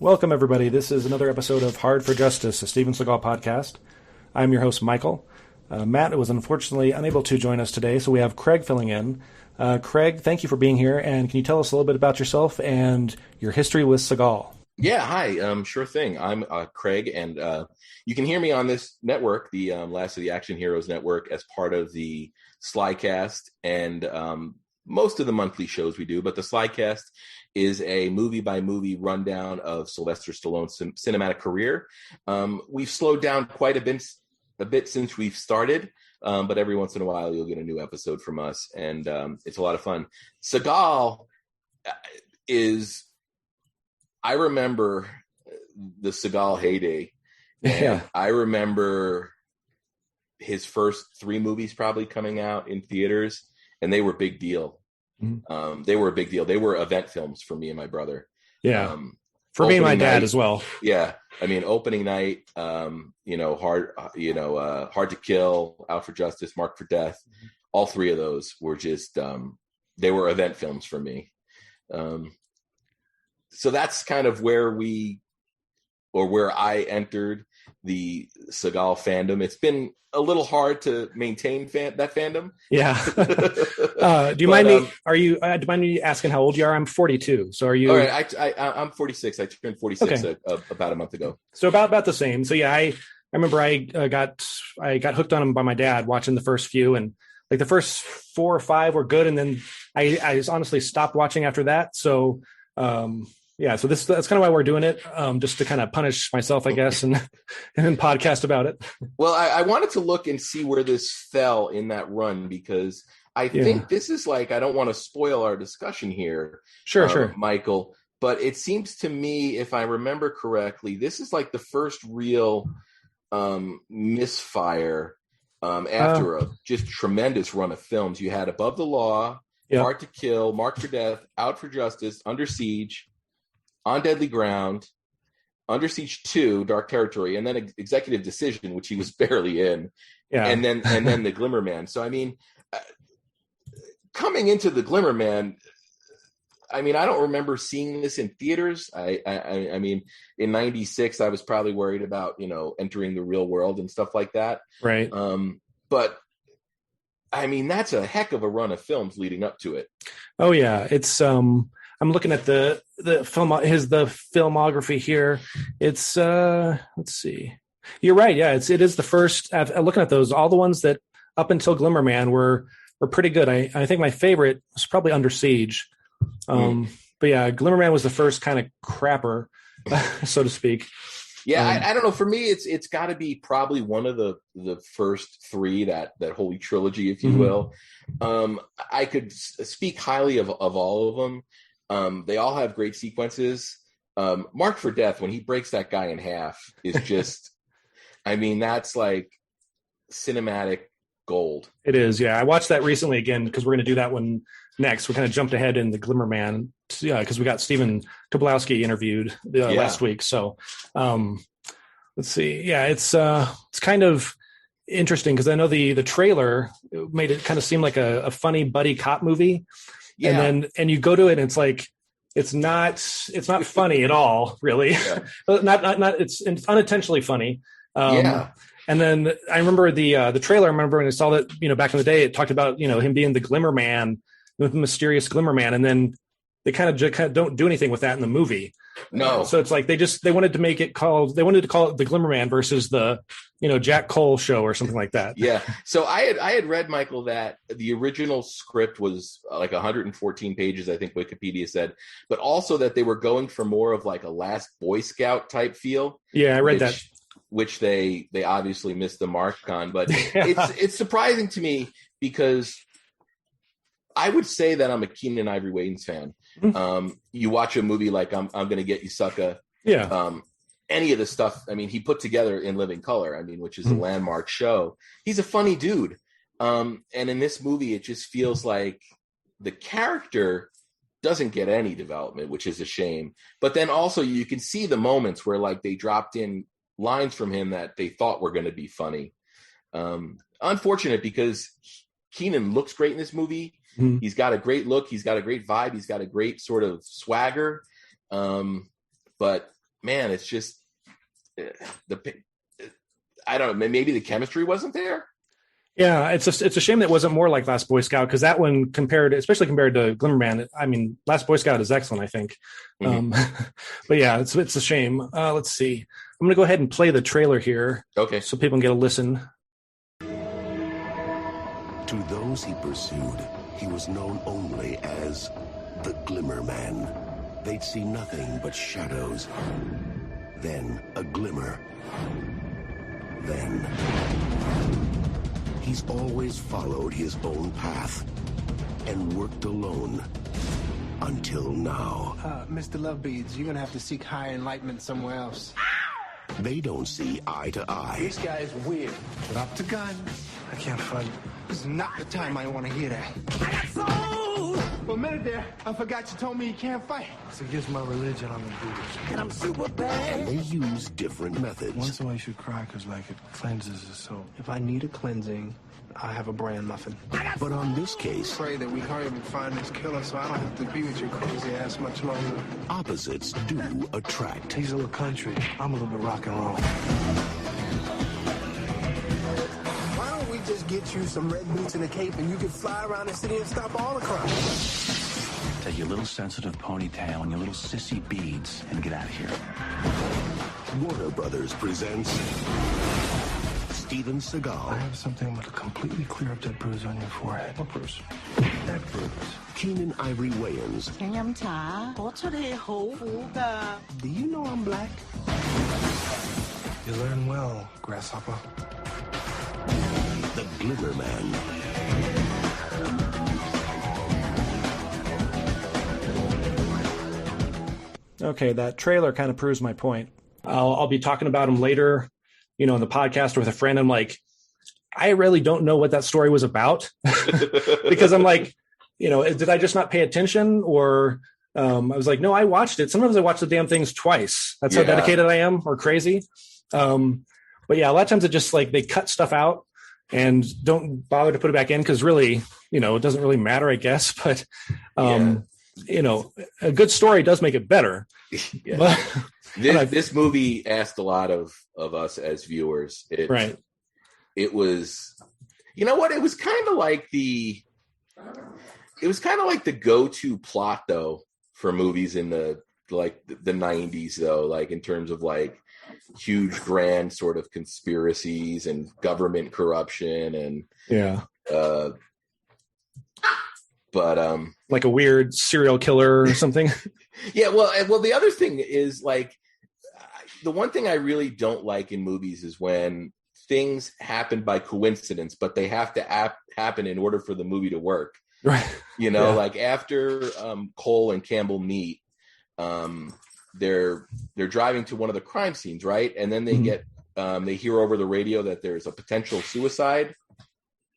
Welcome, everybody. This is another episode of Hard for Justice, a Steven Seagal podcast. I'm your host, Michael. Matt was unfortunately unable to join us today, so we have Craig filling in. Craig, thank you for being here, and can you tell us a little bit about yourself and your history with Seagal? Yeah, hi. Sure thing. I'm Craig, and you can hear me on this network, the Last of the Action Heroes network, as part of the Slycast and most of the monthly shows we do. But the Slycast is a movie-by-movie rundown of Sylvester Stallone's cinematic career. We've slowed down quite a bit since we've started, but every once in a while you'll get a new episode from us, and it's a lot of fun. Seagal is... I remember the Seagal heyday. Yeah. I remember his first 3 movies probably coming out in theaters, and they were a big deal. Mm-hmm. They were a big deal. They were event films for me and my brother. Yeah. For me and my dad night, as well. Yeah. I mean, opening night, Hard to Kill, Out for Justice, Marked for Death. All 3 of those were just, they were event films for me. So that's kind of where I entered the Seagal fandom. It's been a little hard to maintain that fandom. Yeah. Do you mind me? Do you mind me asking how old you are? I'm 42. So are you? All right. I'm 46. I turned 46 about a month ago. So about the same. So yeah, I remember I got hooked on him by my dad watching the first few, and like the first 4 or 5 were good, and then I just honestly stopped watching after that. So. Yeah, so that's kind of why we're doing it, just to kind of punish myself, I guess, and then podcast about it. Well, I wanted to look and see where this fell in that run, because I think this is I don't want to spoil our discussion here, sure, Michael, but it seems to me, if I remember correctly, this is like the first real misfire after a just tremendous run of films. You had Above the Law, Hard to Kill, Marked for Death, Out for Justice, Under Siege, On Deadly Ground, Under Siege 2, Dark Territory, and then Executive Decision, which he was barely in, and then the Glimmer Man. So I mean, coming into the Glimmer Man, I mean, I don't remember seeing this in theaters. I mean, in '96, I was probably worried about entering the real world and stuff like that. Right. But I mean, that's a heck of a run of films leading up to it. Oh yeah, it's I'm looking at the filmography here. It's let's see. You're right. Yeah, it is the first. Looking at those, all the ones that up until Glimmer Man were pretty good. I think my favorite was probably Under Siege. But yeah, Glimmer Man was the first kind of crapper, so to speak. Yeah, I don't know. For me, it's got to be probably one of the first 3, that holy trilogy, if you will. I could speak highly of all of them. They all have great sequences. Marked for Death, when he breaks that guy in half, is just, I mean, that's like cinematic gold. It is, yeah. I watched that recently again because we're going to do that one next. We kind of jumped ahead in the Glimmer Man, because we got Stephen Tobolowsky interviewed last week. So let's see. Yeah, it's kind of interesting because I know the trailer made it kind of seem like a funny buddy cop movie. Yeah. And you go to it and it's like it's not funny at all, really. Yeah. not it's unintentionally funny. And then I remember the trailer. I remember when I saw that, back in the day, it talked about, him being the Glimmer Man, the mysterious Glimmer Man. And then they kind of don't do anything with that in the movie. No. So it's like they wanted to call it the Glimmer Man versus the, Jack Cole show or something like that. Yeah. So I had read, Michael, that the original script was like 114 pages, I think Wikipedia said, but also that they were going for more of like a Last Boy Scout type feel. Yeah, I read that. Which they obviously missed the mark on, but it's surprising to me because I would say that I'm a Keenan Ivory Wayans fan. Mm-hmm. You watch a movie like I'm Gonna Get You Sucker. Yeah. Any of the stuff, I mean, he put together In Living Color, I mean, which is a landmark show. He's a funny dude. And in this movie, it just feels like the character doesn't get any development, which is a shame. But then also you can see the moments where like they dropped in lines from him that they thought were going to be funny. Unfortunate because Keenan looks great in this movie. Mm-hmm. He's got a great look. He's got a great vibe. He's got a great sort of swagger. But man, it's just I don't know. Maybe the chemistry wasn't there. Yeah, it's a shame that it wasn't more like Last Boy Scout, because that one especially compared to Glimmer Man, I mean, Last Boy Scout is excellent, I think. But yeah, it's a shame. Let's see. I'm going to go ahead and play the trailer here, okay, so people can get a listen. To those he pursued, he was known only as the Glimmer Man. They'd see nothing but shadows. Then a glimmer. Then he's always followed his own path and worked alone until now. Mr. Lovebeads, you're gonna have to seek higher enlightenment somewhere else. They don't see eye to eye. This guy is weird. Drop the gun. I can't fight. This is not the time I want to hear that. I got soul! For a minute there, I forgot you told me you can't fight. It's against my religion, I'm a Buddhist. And I'm super bad. And they use different methods. Once in a while you should cry because, like, it cleanses the soul. If I need a cleansing, I have a bran muffin. But on this case, Pray that we hurry up and find this killer so I don't have to be with your crazy ass much longer. opposites do attract. He's a little country. I'm a little bit rock and roll. Why don't we just get you some red boots and a cape and you can fly around the city and stop all the crime? Take your little sensitive ponytail and your little sissy beads and get out of here. Warner Brothers presents Steven I Seagal, have something to completely clear up that bruise on your forehead. What bruise? That bruise. Keenan Ivory Wayans, 請飲茶，我出氣好苦㗎。 Do you know I'm black? You learn well, grasshopper. the Glimmer Man. Okay, that trailer kind of proves my point. I'll be talking about him later, in the podcast or with a friend. I'm like, I really don't know what that story was about because I'm like, did I just not pay attention? Or I was like, no, I watched it. Sometimes I watch the damn things twice. That's how dedicated I am, or crazy. But yeah, a lot of times it just like they cut stuff out and don't bother to put it back in because really, it doesn't really matter, I guess. But a good story does make it better. Yeah. But, this movie asked a lot of us as viewers. Right. It was, it was kind of like the go-to plot though for movies in the 90s though, like in terms of like huge grand sort of conspiracies and government corruption and but like a weird serial killer or something. Yeah, well the other thing is like the one thing I really don't like in movies is when things happen by coincidence, but they have to happen in order for the movie to work. Right. Like after Cole and Campbell meet, they're driving to one of the crime scenes, right? And then they get they hear over the radio that there's a potential suicide.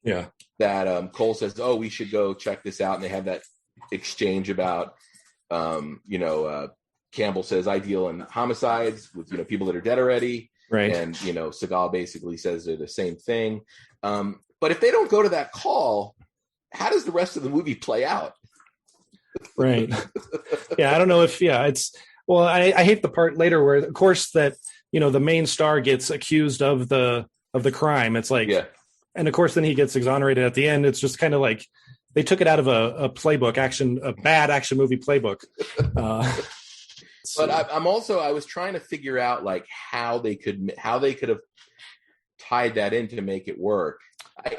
Yeah. That Cole says, "Oh, we should go check this out," and they have that exchange about Campbell says, "I deal in homicides with people that are dead already." Right. And Seagal basically says they're the same thing. But if they don't go to that call, how does the rest of the movie play out? Right. Yeah, I don't know if it's I hate the part later where of course that the main star gets accused of the crime. It's like and of course then he gets exonerated at the end. It's just kind of like they took it out of a playbook, a bad action movie playbook. But I was trying to figure out like how they could have tied that in to make it work.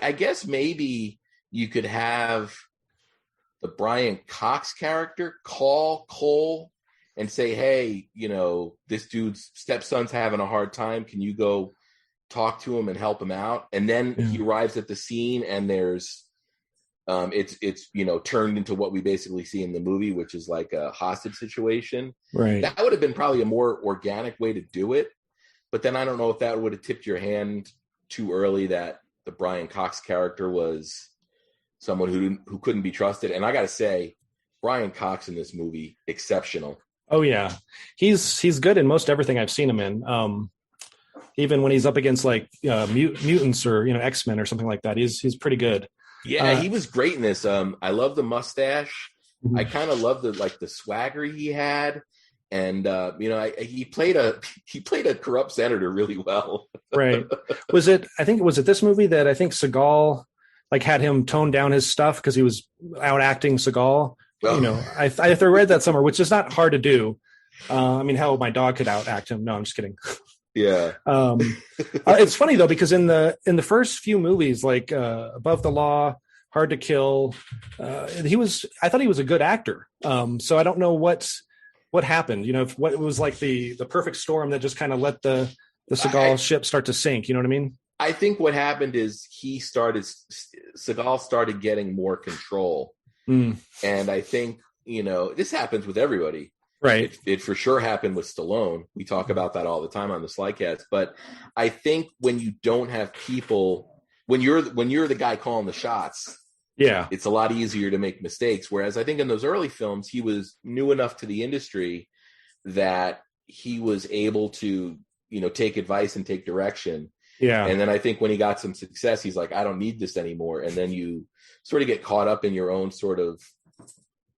I guess maybe you could have the Brian Cox character call Cole and say, "Hey, this dude's stepson's having a hard time. Can you go talk to him and help him out?" And then he arrives at the scene and there's it's turned into what we basically see in the movie, which is like a hostage situation. Right. That would have been probably a more organic way to do it. But then I don't know if that would have tipped your hand too early that the Brian Cox character was someone who couldn't be trusted. And I got to say, Brian Cox in this movie, exceptional. Oh yeah. He's good in most everything I've seen him in. Even when he's up against like mutants or, X-Men or something like that, he's pretty good. Yeah, he was great in this. I love the mustache. I kind of love the swagger he had. And he played a corrupt senator really well. Right. Was it this movie that I think Seagal like had him tone down his stuff because he was out acting Seagal? Well, I read that somewhere, which is not hard to do. I mean, hell, my dog could out act him. No, I'm just kidding. Yeah. It's funny though, because in the first few movies, like Above the Law, Hard to Kill, I thought he was a good actor. So I don't know what happened. What was like the perfect storm that just kind of let the Seagal ship start to sink. You know what I mean? I think what happened is Seagal started getting more control. And I think, this happens with everybody. Right. It for sure happened with Stallone. We talk about that all the time on the Slycast. But I think when you don't have people, when you're the guy calling the shots, yeah, it's a lot easier to make mistakes. Whereas I think in those early films, he was new enough to the industry that he was able to, take advice and take direction. Yeah. And then I think when he got some success, he's like, I don't need this anymore. And then you sort of get caught up in your own sort of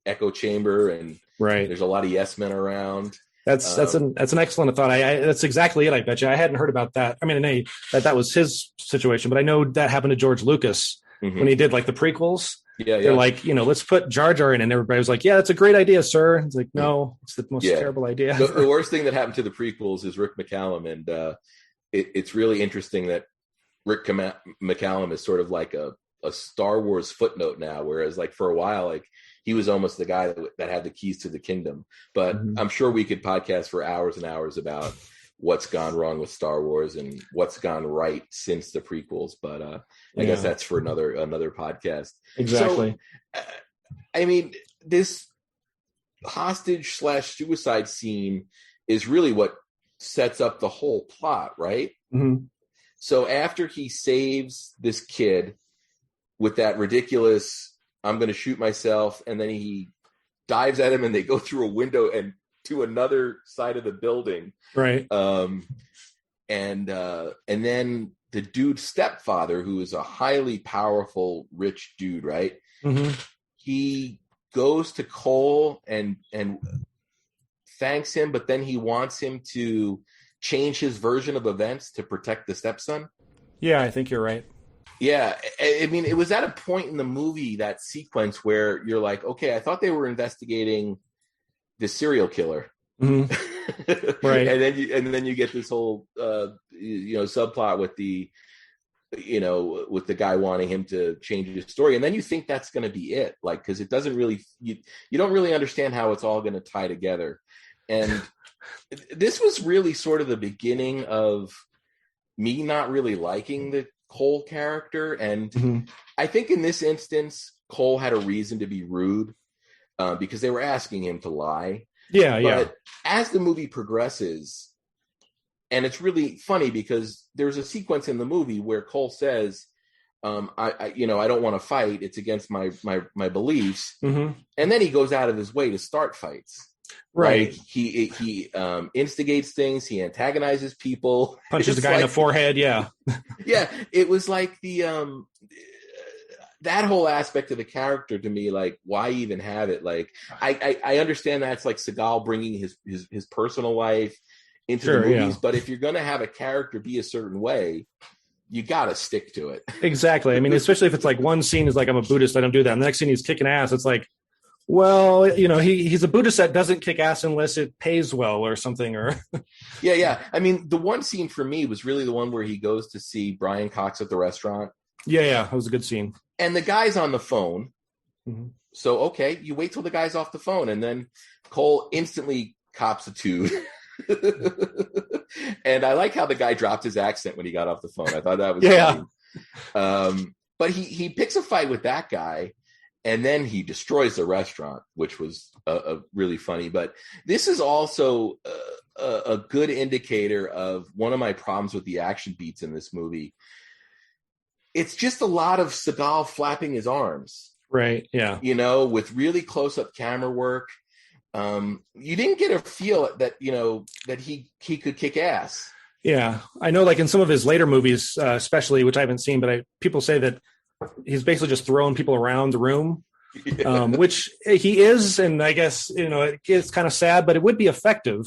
echo chamber, and right. There's a lot of yes men around. That's an excellent thought. That's exactly it. I bet you. I hadn't heard about that. I mean, I know that was his situation, but I know that happened to George Lucas when he did like the prequels. Yeah, they're like, let's put Jar Jar in, and everybody was like, yeah, that's a great idea, sir. It's like, no, it's the most terrible idea. The worst thing that happened to the prequels is Rick McCallum, and it's really interesting that Rick McCallum is sort of like a Star Wars footnote now, whereas like for a while, like he was almost the guy that had the keys to the kingdom. But I'm sure we could podcast for hours and hours about what's gone wrong with Star Wars and what's gone right since the prequels. But I guess that's for another podcast. Exactly. So, I mean, this hostage/suicide scene is really what sets up the whole plot, right? Mm-hmm. So after he saves this kid with that ridiculous, I'm going to shoot myself, and then he dives at him and they go through a window and to another side of the building. Right. And then the dude's stepfather, who is a highly powerful, rich dude, right? Mm-hmm. He goes to Cole and thanks him, but then he wants him to change his version of events to protect the stepson. Yeah, I think you're right. Yeah, I mean, it was at a point in the movie, that sequence where you're like, okay, I thought they were investigating the serial killer, right? and then you get this whole subplot with the guy wanting him to change his story, and then you think that's going to be it, like, because it doesn't really, you don't really understand how it's all going to tie together, and this was really sort of the beginning of me not really liking the Cole character. And I think in this instance, Cole had a reason to be rude because they were asking him to lie. But as the movie progresses, and it's really funny because there's a sequence in the movie where Cole says, I don't want to fight. It's against my beliefs. And then he goes out of his way to start fights. Right. Like he instigates things. He antagonizes people. Punches the guy in the forehead. Yeah. Yeah. It was like the that whole aspect of the character to me, like, why even have it? Like, I understand that's like Seagal bringing his personal life into the movies, but if you're going to have a character be a certain way, you got to stick to it. Exactly. I mean, especially if it's like one scene is like, I'm a Buddhist, I don't do that. And the next scene he's kicking ass. It's like, well, he's a Buddhist that doesn't kick ass unless it pays well or something. Or yeah. I mean, the one scene for me was really the one where he goes to see Brian Cox at the restaurant. Yeah, that was a good scene. And the guy's on the phone. So, okay, you wait till the guy's off the phone, and then Cole instantly cops a toot. And I like how the guy dropped his accent when he got off the phone. I thought that was funny. But he picks a fight with that guy, and then he destroys the restaurant, which was really funny. But this is also a good indicator of one of my problems with the action beats in this movie. It's just a lot of Seagal flapping his arms. Right, yeah. With really close-up camera work. You didn't get a feel that, that he could kick ass. Yeah, I know, like in some of his later movies, especially, which I haven't seen, but people say that he's basically just throwing people around the room. which he is, and I guess it's kind of sad, but it would be effective.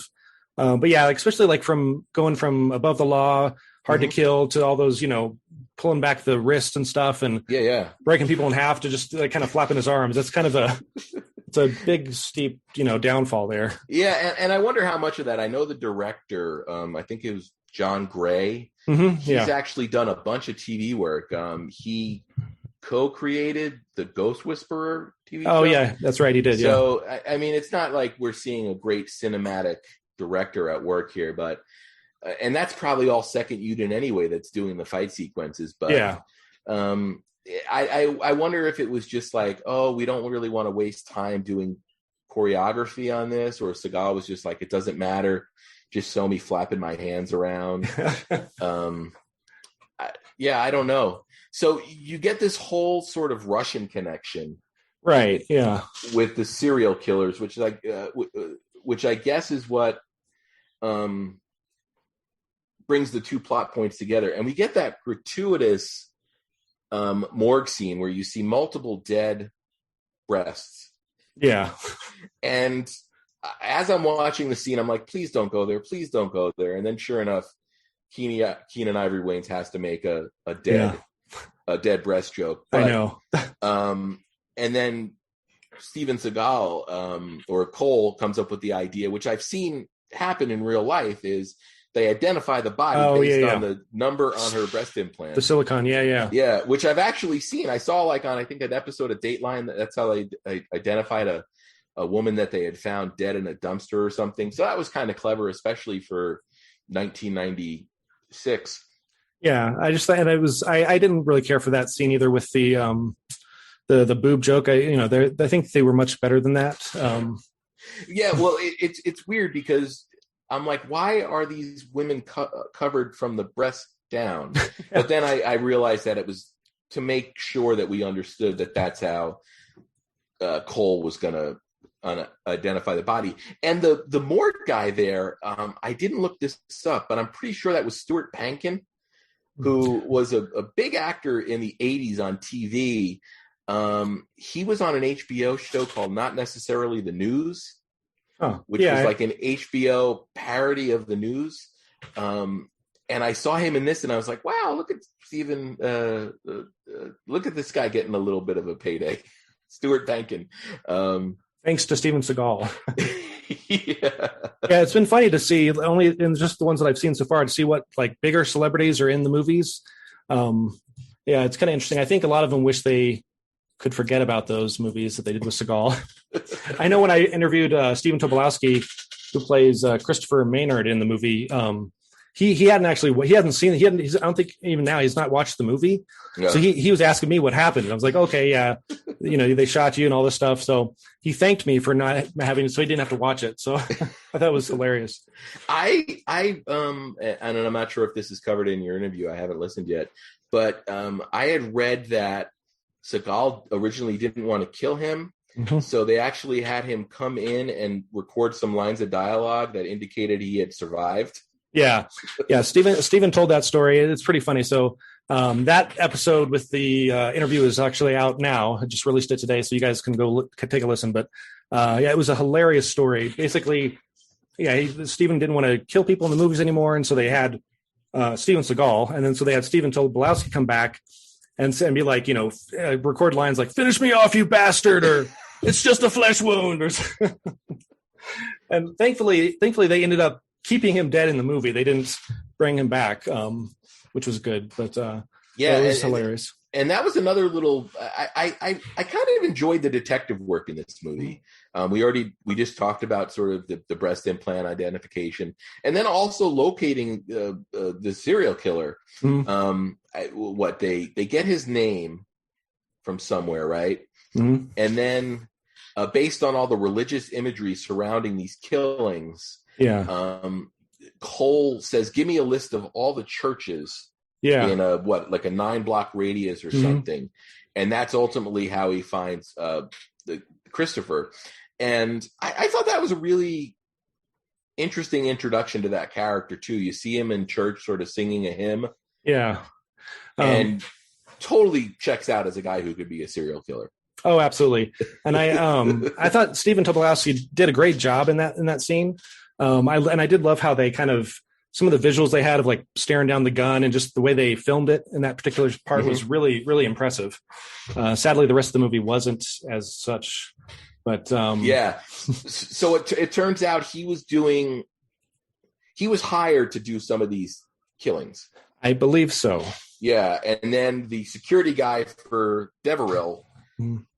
But yeah, like, especially like from going from Above the Law, Hard to Kill to all those, pulling back the wrist and stuff, and breaking people in half to just like kind of flapping his arms. That's kind of it's a big steep downfall there. Yeah, and I wonder how much of that. I know the director. I think it was John Gray. He's actually done a bunch of TV work. He co-created the Ghost Whisperer TV show. Oh yeah, that's right, he did. So I mean, it's not like we're seeing a great cinematic director at work here, but and that's probably all second unit anyway that's doing the fight sequences. But I wonder if it was just like, oh, we don't really want to waste time doing choreography on this, or Seagal was just like, it doesn't matter, just show me flapping my hands around. I don't know. So you get this whole sort of Russian connection, right? Yeah, with the serial killers, which I guess is what brings the two plot points together, and we get that gratuitous morgue scene where you see multiple dead breasts. Yeah, and as I'm watching the scene, I'm like, please don't go there, please don't go there. And then, sure enough, Keenan Ivory Wayans has to make a dead breast joke. But, I know. And then Steven Seagal or Cole comes up with the idea, which I've seen happen in real life, is they identify the body based on the number on her breast implant. The silicone, yeah, which I've actually seen. I saw like on, I think, an episode of Dateline. That's how they identified a woman that they had found dead in a dumpster or something. So that was kind of clever, especially for 1996. Yeah, I just thought, and I didn't really care for that scene either with the boob joke. I think they were much better than that. Yeah, well, it's weird because I'm like, why are these women covered from the breast down? But then I realized that it was to make sure that we understood that that's how Cole was going to identify the body. And the morgue guy there, I didn't look this up, but I'm pretty sure that was Stuart Pankin, who was a big actor in the 80s on TV. He was on an HBO show called Not Necessarily the News, which was like an HBO parody of the news. And I saw him in this, and I was like, wow, look at Steven. Look at this guy getting a little bit of a payday. Stuart Pankin. Thanks to Steven Seagal. Yeah, it's been funny to see, only in just the ones that I've seen so far, to see what like bigger celebrities are in the movies. It's kind of interesting. I think a lot of them wish they could forget about those movies that they did with Seagal. I know when I interviewed Stephen Tobolowsky, who plays Christopher Maynard in the movie, he hadn't seen it. I don't think even now he's not watched the movie. Yeah. So he was asking me what happened. And I was like, okay, yeah, they shot you and all this stuff. So he thanked me for not having it, so he didn't have to watch it. So I thought it was hilarious. And I'm not sure if this is covered in your interview. I haven't listened yet, but I had read that Seagal originally didn't want to kill him. Mm-hmm. So they actually had him come in and record some lines of dialogue that indicated he had survived. Yeah. Steven told that story. It's pretty funny. So that episode with the interview is actually out now. I just released it today, so you guys can go take a listen. But it was a hilarious story. Basically, Steven didn't want to kill people in the movies anymore, and so they had Steven Seagal, and then so they had Stephen Tobolowsky come back and be like, record lines like "Finish me off, you bastard," or "It's just a flesh wound," or and thankfully they ended up keeping him dead in the movie. They didn't bring him back, which was good. But it was hilarious. And that was another little. I kind of enjoyed the detective work in this movie. We just talked about sort of the breast implant identification, and then also locating the serial killer. Mm-hmm. They get his name from somewhere, right? Mm-hmm. And then based on all the religious imagery surrounding these killings. Yeah. Cole says, "Give me a list of all the churches in a 9-block radius or mm-hmm. something," and that's ultimately how he finds the Christopher. And I thought that was a really interesting introduction to that character too. You see him in church, sort of singing a hymn. Yeah, and totally checks out as a guy who could be a serial killer. Oh, absolutely. And I thought Stephen Tobolowsky did a great job in that scene. I did love how they kind of, some of the visuals they had of like staring down the gun and just the way they filmed it in that particular part was really, really impressive. Sadly, the rest of the movie wasn't as such, but So it turns out he was hired to do some of these killings. I believe so. Yeah. And then the security guy for Deverell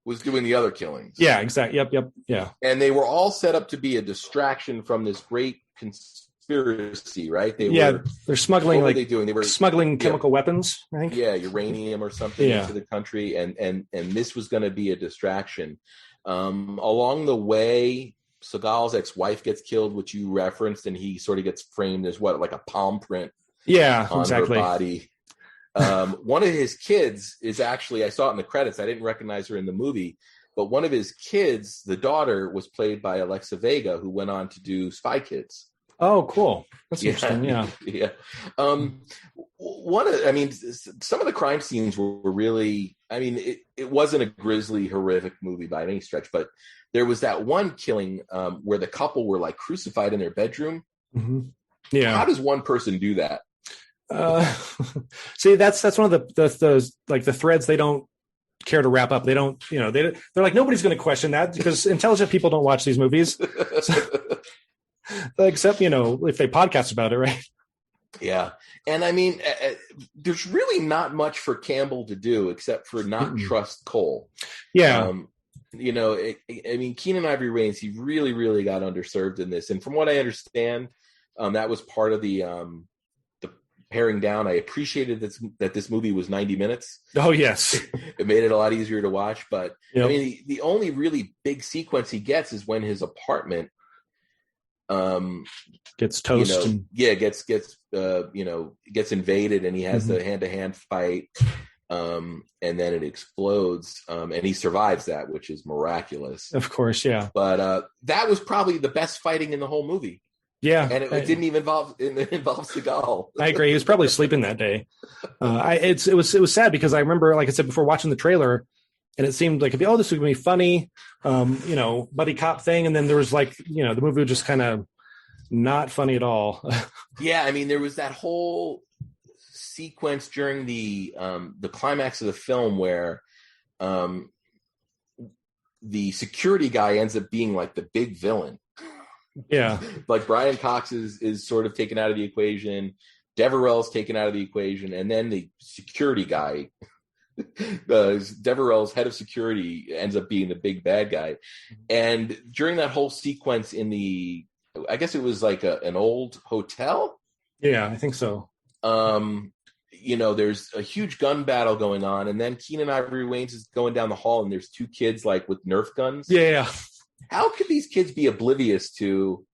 was doing the other killings. Yeah, exactly. Yep. Yeah. And they were all set up to be a distraction from this great conspiracy, right? They're smuggling. What were they doing? They were smuggling chemical weapons, I think. Yeah, uranium or something into the country, and this was going to be a distraction. Along the way, Seagal's ex-wife gets killed, which you referenced, and he sort of gets framed as like a palm print. Yeah, on exactly. her body. One of his kids is actually, I saw it in the credits. I didn't recognize her in the movie, but one of his kids, the daughter, was played by Alexa Vega, who went on to do Spy Kids. Oh, cool. That's interesting. Yeah. Yeah. Some of the crime scenes were really, it wasn't a grisly, horrific movie by any stretch, but there was that one killing where the couple were like crucified in their bedroom. Mm-hmm. Yeah. How does one person do that? See, that's one of the like the threads they don't care to wrap up. They don't, they're like, nobody's going to question that because intelligent people don't watch these movies. Except, if they podcast about it, right? Yeah. And there's really not much for Campbell to do except for not trust Cole. Yeah. Keenan Ivory Wayans, he really, really got underserved in this. And from what I understand, that was part of the paring down. I appreciated that this movie was 90 minutes. Oh, yes. It made it a lot easier to watch. But, the only really big sequence he gets is when his apartment gets toast. Gets invaded, and he has the hand-to-hand fight. And then it explodes, and he survives that, which is miraculous. Of course, yeah. But that was probably the best fighting in the whole movie. Yeah, and it didn't even involve Seagal. I agree. He was probably sleeping that day. It was sad because I remember, like I said before, watching the trailer, and it seemed like, this was gonna be funny, buddy cop thing, and then there was the movie was just kind of not funny at all. Yeah, there was that whole sequence during the climax of the film where the security guy ends up being like the big villain. Yeah. Like Brian Cox is sort of taken out of the equation. Deverell's taken out of the equation. And then the security guy, Deverell's head of security, ends up being the big bad guy. And during that whole sequence I guess it was like an old hotel. Yeah, I think so. There's a huge gun battle going on. And then Keenan Ivory Wayans is going down the hall, and there's two kids like with Nerf guns. Yeah. How could these kids be oblivious to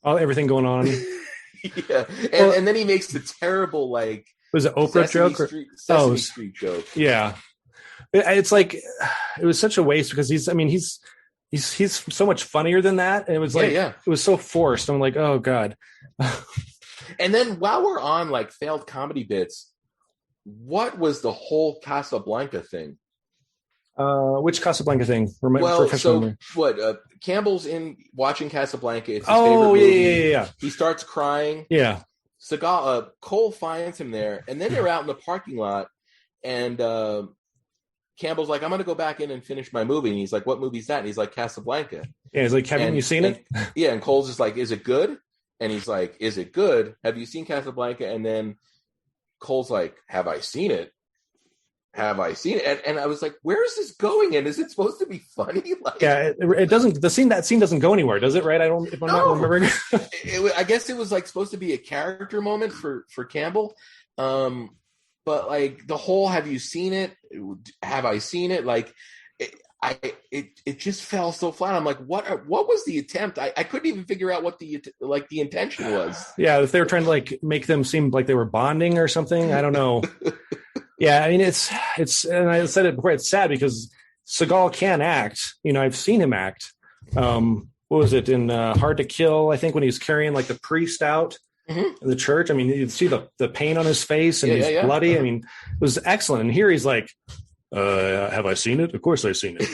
everything going on? Yeah, and then he makes the terrible was it Oprah joke or Sesame Street joke? Yeah, it's like it was such a waste because he's so much funnier than that, and it was it was so forced. I'm like, oh god. And then while we're on failed comedy bits, what was the whole Casablanca thing? Which Casablanca thing? Campbell's in watching Casablanca. It's his favorite movie. Yeah. He starts crying. Yeah. Cole finds him there, and then they're out in the parking lot, and Campbell's like, I'm going to go back in and finish my movie. And he's like, what movie's that? And he's like, Casablanca. Yeah, he's like, haven't you seen it? Yeah, and Cole's just like, is it good? And he's like, is it good? Have you seen Casablanca? And then Cole's like, have I seen it? And I was like, where is this going? And is it supposed to be funny? It doesn't. That scene doesn't go anywhere, does it? Right? If I'm not remembering. I guess it was supposed to be a character moment for Campbell. But the whole, have you seen it? Have I seen it? It just fell so flat. I'm like, what was the attempt? I couldn't even figure out what the intention was. Yeah, if they were trying to make them seem like they were bonding or something, I don't know. Yeah, it's, and I said it before, it's sad because Seagal can act. I've seen him act. What was it in Hard to Kill? I think when he was carrying the priest out in the church. You'd see the pain on his face and he's bloody. It was excellent. And here he's Have I seen it? Of course I've seen it.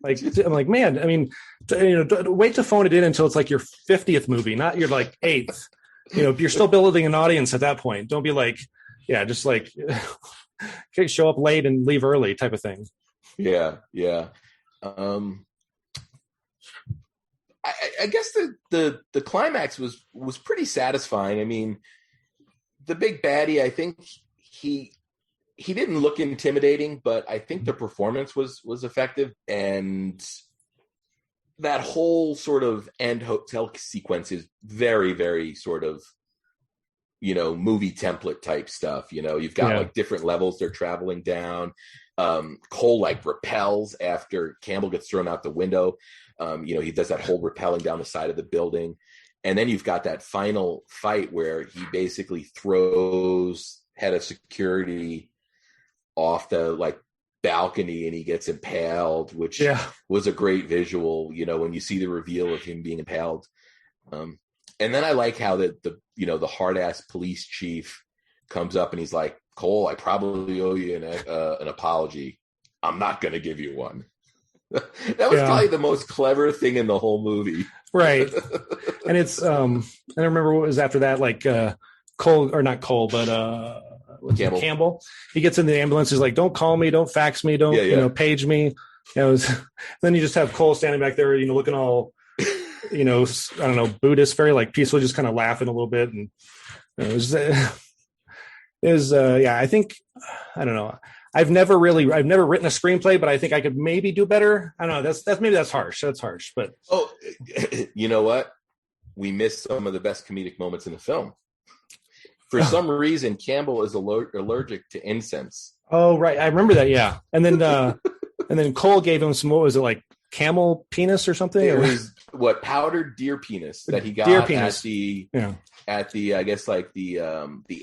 Like, I'm like, man, I mean, wait to phone it in until it's like your 50th movie, not your like 8th. You're still building an audience at that point. Don't be like, just like show up late and leave early type of thing. Yeah. I guess the climax was pretty satisfying. I mean, the big baddie, I think he didn't look intimidating, but I think the performance was effective, and that whole sort of end hotel sequence is very, very sort of, movie template type stuff. You've got like different levels they're traveling down. Cole like repels after Campbell gets thrown out the window. He does that whole rappelling down the side of the building. And then you've got that final fight where he basically throws head of security off the like balcony and he gets impaled, which was a great visual, when you see the reveal of him being impaled. And then I like how the hard ass police chief comes up and he's like, Cole, I probably owe you an apology. I'm not going to give you one. That was probably the most clever thing in the whole movie. Right. And it's, I don't remember what was after that, like Cole, or not Cole, but Campbell. He gets in the ambulance. He's like, don't call me, don't fax me, don't page me. Then you just have Cole standing back there, looking all, I don't know, Buddhist, very like peaceful, just kind of laughing a little bit. And it was I think, I don't know. I've never written a screenplay, but I think I could maybe do better. I don't know. That's harsh. That's harsh, but you know what? We missed some of the best comedic moments in the film. For some reason, Campbell is allergic to incense. Oh, right. I remember that. Yeah. And then Cole gave him some, what was it, like camel penis or something? It was powdered deer penis that he got at the I guess like the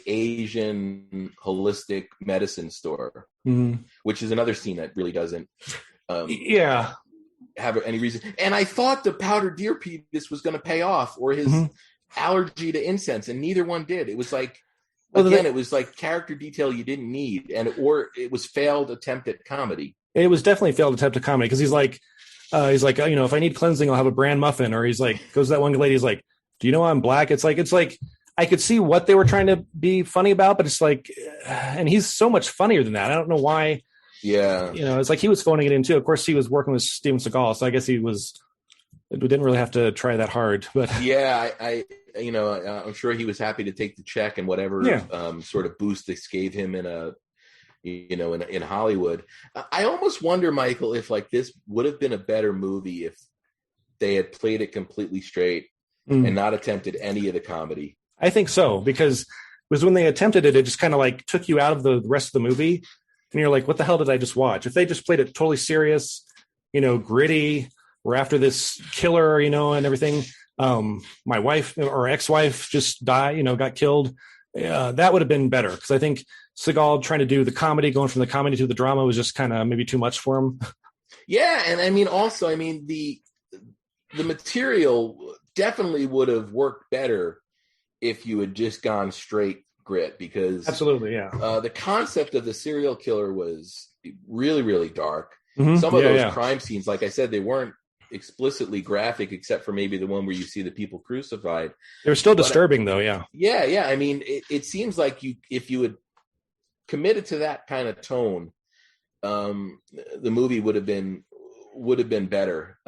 Asian holistic medicine store, which is another scene that really doesn't have any reason. And I thought the powdered deer penis was going to pay off, or his allergy to incense, and neither one did. It was like, it was like character detail you didn't need, or it was failed attempt at comedy. It was definitely failed attempt at comedy, because he's like, if I need cleansing, I'll have a bran muffin. Or he's like, goes to that one lady, he's like, do you know I'm black? It's like I could see what they were trying to be funny about, but it's like, and he's so much funnier than that. I don't know why. Yeah. It's like he was phoning it in too. Of course, he was working with Steven Seagal, so I guess we didn't really have to try that hard. But I'm sure he was happy to take the check and whatever sort of boost this gave him in Hollywood. I almost wonder, Michael, if like this would have been a better movie if they had played it completely straight and not attempted any of the comedy. I think so, because it was when they attempted it, it just kind of like took you out of the rest of the movie, and you're like, what the hell did I just watch? If they just played it totally serious, gritty, we're after this killer, and everything. My wife or ex-wife just died, got killed. That would have been better, because I think Seagal trying to do the comedy, going from the comedy to the drama, was just kind of maybe too much for him. Yeah, and the material definitely would have worked better if you had just gone straight grit, because absolutely, the concept of the serial killer was really, really dark. Some of those crime scenes, like I said, they weren't explicitly graphic, except for maybe the one where you see the people crucified. They were still disturbing, though. Yeah. I mean, it seems like if you had committed to that kind of tone, the movie would have been better.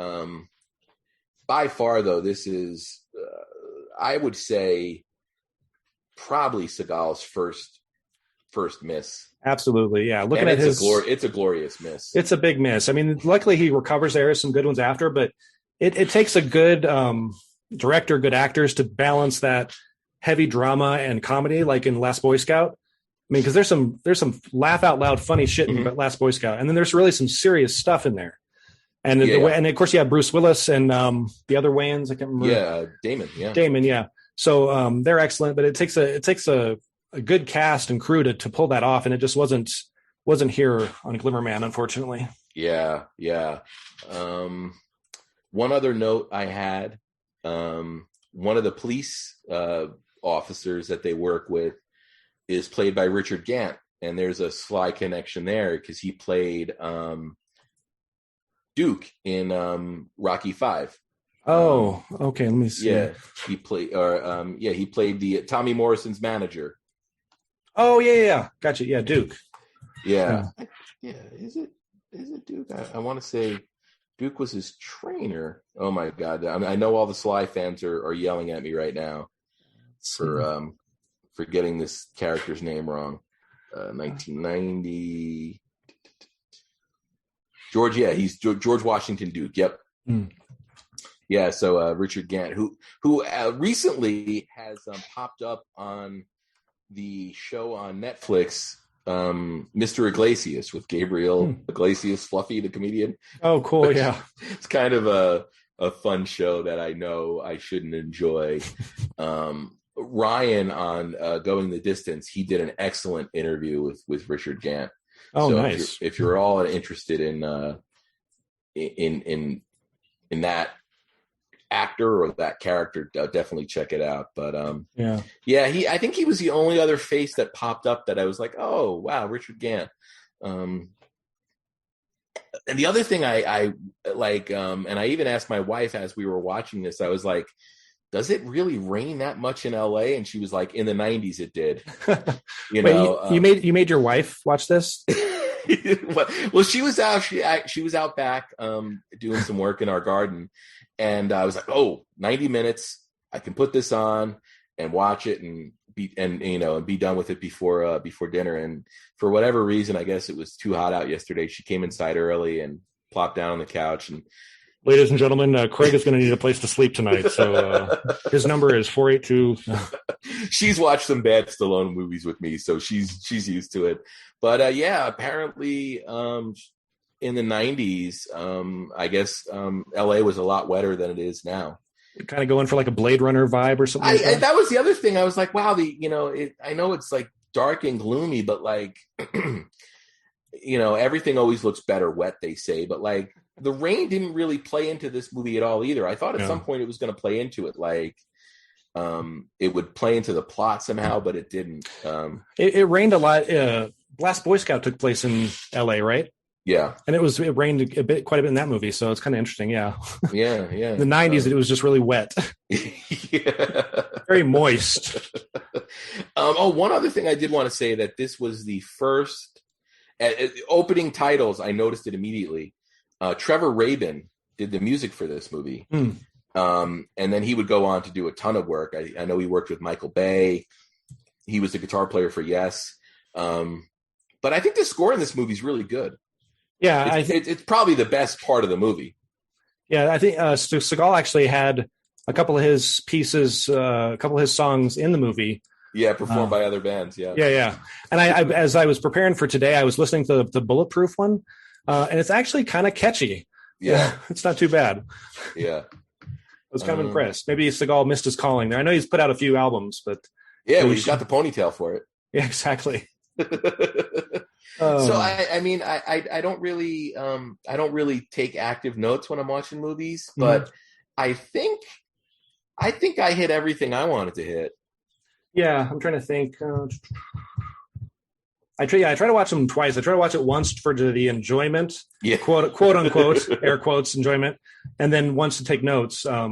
By far, though, this is, I would say, probably Seagal's first miss. Absolutely, yeah. Looking at it's a glorious miss. It's a big miss. I mean, luckily he recovers. There are some good ones after, but it takes a good director, good actors to balance that heavy drama and comedy, like in Last Boy Scout. I mean, because there's some laugh out loud funny shit in Last Boy Scout, and then there's really some serious stuff in there. And and of course you have Bruce Willis and the other Wayans. I can't remember. Yeah, Damon. Yeah. So they're excellent, but it takes a good cast and crew to pull that off, and it just wasn't here on Glimmer Man, unfortunately. Yeah. One other note I had, one of the police officers that they work with is played by Richard Gant, and there's a sly connection there because he played Duke in Rocky V. Oh, okay. Let me see. Yeah, he played the Tommy Morrison's manager. Oh yeah. Gotcha. Yeah, Duke. Yeah. Is it Duke? I want to say Duke was his trainer. Oh my God! I know all the Sly fans are yelling at me right now for getting this character's name wrong. 1990. George. Yeah, he's George Washington Duke. Yep. Mm. Yeah. So Richard Gant, who recently has popped up on the show on Netflix, Mr. Iglesias, with Gabriel Iglesias, Fluffy the comedian. Oh, cool. Yeah. It's kind of a fun show that I know I shouldn't enjoy. Ryan on Going the Distance, he did an excellent interview with Richard Gant. Oh, so nice. If you're all interested in that actor or that character, definitely check it out. But I think he was the only other face that popped up that I was like, oh wow, Richard Gant. And the other thing I like, and I even asked my wife as we were watching this, I was like, does it really rain that much in LA? And she was like, in the 90s it did. You made your wife watch this? Well, she was out. She was out back doing some work in our garden, and I was like, "Oh, 90 minutes. I can put this on and watch it and be done with it before dinner." And for whatever reason, I guess it was too hot out yesterday. She came inside early and plopped down on the couch. And ladies and gentlemen, Craig is going to need a place to sleep tonight. So his number is 482. She's watched some bad Stallone movies with me, so she's used to it. But apparently in the 90s, I guess LA was a lot wetter than it is now. You're kind of going for like a Blade Runner vibe or something. That was the other thing. I was like, wow, I know it's like dark and gloomy, but like, everything always looks better wet, they say. But like, the rain didn't really play into this movie at all either. I thought at some point it was going to play into it, like it would play into the plot somehow, but it didn't. It rained a lot. Last Boy Scout took place in LA, right? Yeah. And it rained quite a bit in that movie, so it's kind of interesting. Yeah. Yeah. In the 90s, it was just really wet. Yeah. Very moist. One other thing I did want to say, that this was the first opening titles. I noticed it immediately. Trevor Rabin did the music for this movie. And then he would go on to do a ton of work. I know he worked with Michael Bay. He was the guitar player for Yes. But I think the score in this movie is really good. Yeah, it's probably the best part of the movie. Yeah, I think Seagal actually had a couple of his pieces, a couple of his songs in the movie. Yeah, performed by other bands. Yeah. And I as I was preparing for today, I was listening to the Bulletproof one, and it's actually kind of catchy. Yeah, it's not too bad. Yeah, I was kind of impressed. Maybe Seagal missed his calling there. I know he's put out a few albums, but he's got the ponytail for it. Yeah, exactly. So I don't really take active notes when I'm watching movies, but I think I hit everything I wanted to hit. Yeah, I'm trying to think. I try to watch them twice. I try to watch it once for the enjoyment, quote unquote, air quotes enjoyment, and then once to take notes. So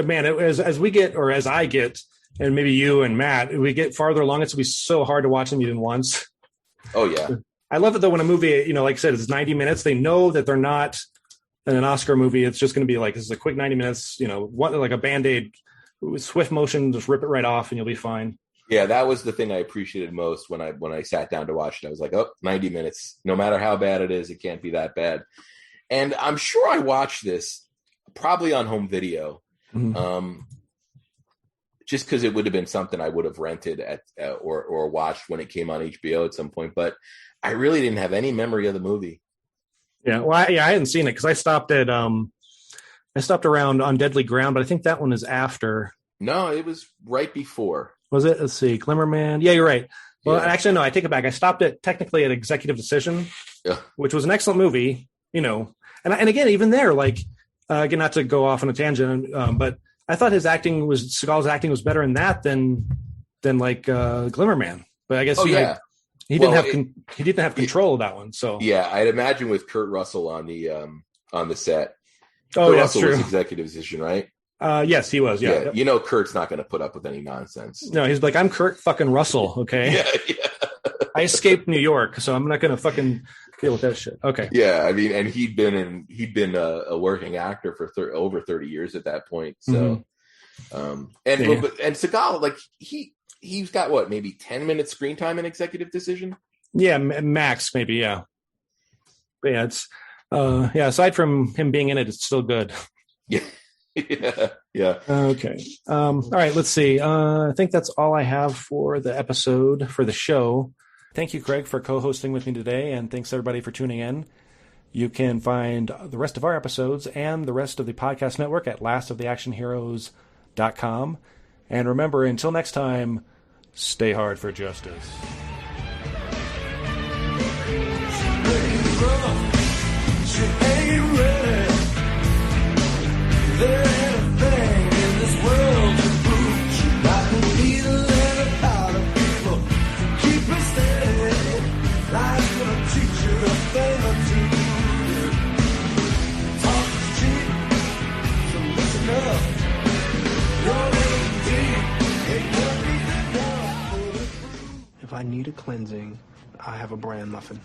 man, as we get, or as I get, and maybe you and Matt, we get farther along, it's going to be so hard to watch them even once. Oh, yeah. I love it, though, when a movie, like I said, it's 90 minutes. They know that they're not in an Oscar movie. It's just going to be like, this is a quick 90 minutes, like a Band-Aid, swift motion, just rip it right off and you'll be fine. Yeah, that was the thing I appreciated most when I sat down to watch it. I was like, 90 minutes. No matter how bad it is, it can't be that bad. And I'm sure I watched this probably on home video. Mm-hmm. Just because it would have been something I would have rented or watched when it came on HBO at some point. But I really didn't have any memory of the movie. Yeah, well, I hadn't seen it because I stopped around On Deadly Ground, but I think that one is after. No, it was right before. Was it? Let's see, Glimmer Man. Yeah, you're right. Well, actually, no, I take it back. I stopped it technically at Executive Decision, which was an excellent movie. And again, even there, like again, not to go off on a tangent, but I thought Seagal's acting was better in that than like Glimmer Man. But I guess he didn't have control of that one. So yeah, I'd imagine with Kurt Russell on the set. Oh, Kurt yeah, Russell that's was true. executive decision, right? Yes, he was. Yeah. You know, Kurt's not going to put up with any nonsense. No, he's like, I'm Kurt fucking Russell. Okay. Yeah. I escaped New York, so I'm not going to fucking deal with that shit. Okay. Yeah, I mean, and he'd been a working actor for over 30 years at that point. So, and Seagal, like he's got what, maybe 10 minutes screen time in executive decision. Yeah, max maybe. Yeah. But yeah, it's aside from him being in it, it's still good. Yeah. Yeah. Okay. All right. Let's see. I think that's all I have for the episode, for the show. Thank you, Craig, for co-hosting with me today, and thanks everybody for tuning in. You can find the rest of our episodes and the rest of the podcast network at lastoftheactionheroes.com. And remember, until next time, stay hard for justice. She ain't ready. There ain't a thing in this world to prove. She got the needle and a powder people to keep her steady. Life's gonna teach you a thing or two. Talk is cheap, so listen up. You're in deep, ain't nothing enough. If I need a cleansing, I have a bran muffin.